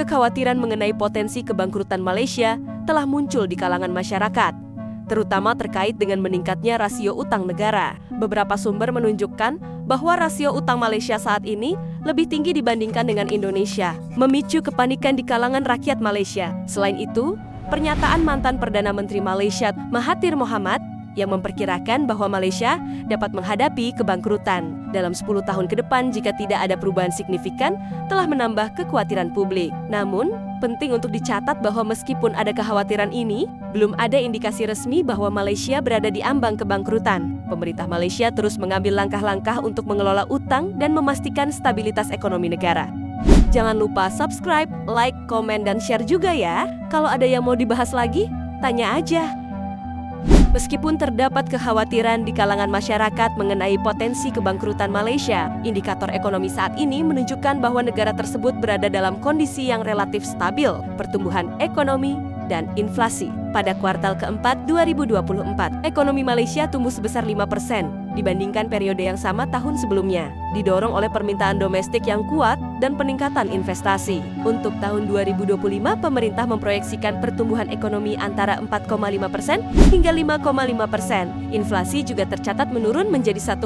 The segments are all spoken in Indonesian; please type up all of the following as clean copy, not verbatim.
kekhawatiran mengenai potensi kebangkrutan Malaysia telah muncul di kalangan masyarakat, terutama terkait dengan meningkatnya rasio utang negara. Beberapa sumber menunjukkan bahwa rasio utang Malaysia saat ini lebih tinggi dibandingkan dengan Indonesia, memicu kepanikan di kalangan rakyat Malaysia. Selain itu, pernyataan mantan Perdana Menteri Malaysia Mahathir Mohamad yang memperkirakan bahwa Malaysia dapat menghadapi kebangkrutan dalam 10 tahun ke depan jika tidak ada perubahan signifikan telah menambah kekhawatiran publik. Namun, penting untuk dicatat bahwa meskipun ada kekhawatiran ini, belum ada indikasi resmi bahwa Malaysia berada di ambang kebangkrutan. Pemerintah Malaysia terus mengambil langkah-langkah untuk mengelola utang dan memastikan stabilitas ekonomi negara. Jangan lupa subscribe, like, komen, dan share juga ya. Kalau ada yang mau dibahas lagi, tanya aja. Meskipun terdapat kekhawatiran di kalangan masyarakat mengenai potensi kebangkrutan Malaysia, indikator ekonomi saat ini menunjukkan bahwa negara tersebut berada dalam kondisi yang relatif stabil, pertumbuhan ekonomi dan inflasi. Pada kuartal keempat 2024, ekonomi Malaysia tumbuh sebesar 5% dibandingkan periode yang sama tahun sebelumnya, didorong oleh permintaan domestik yang kuat dan peningkatan investasi. Untuk tahun 2025, pemerintah memproyeksikan pertumbuhan ekonomi antara 4,5% hingga 5,5%. Inflasi juga tercatat menurun menjadi 1,8%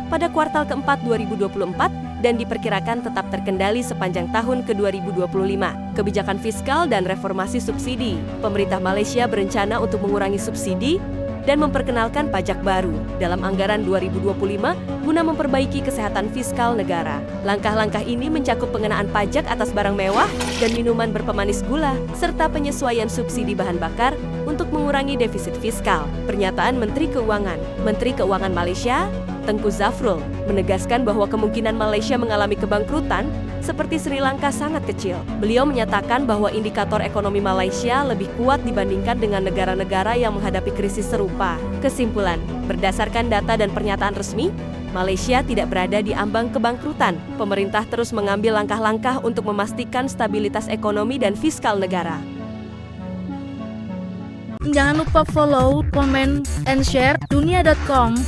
pada kuartal keempat 2024 dan diperkirakan tetap terkendali sepanjang tahun ke-2025. Kebijakan fiskal dan reformasi subsidi. Pemerintah Malaysia berencana untuk mengurangi subsidi dan memperkenalkan pajak baru dalam anggaran 2025 guna memperbaiki kesehatan fiskal negara. Langkah-langkah ini mencakup pengenaan pajak atas barang mewah dan minuman berpemanis gula, serta penyesuaian subsidi bahan bakar untuk mengurangi defisit fiskal. Pernyataan Menteri Keuangan Malaysia, Tengku Zafrul, menegaskan bahwa kemungkinan Malaysia mengalami kebangkrutan seperti Sri Lanka sangat kecil. Beliau menyatakan bahwa indikator ekonomi Malaysia lebih kuat dibandingkan dengan negara-negara yang menghadapi krisis serupa. Kesimpulan, berdasarkan data dan pernyataan resmi, Malaysia tidak berada di ambang kebangkrutan. Pemerintah terus mengambil langkah-langkah untuk memastikan stabilitas ekonomi dan fiskal negara. Jangan lupa follow, comment, and share dunia.com.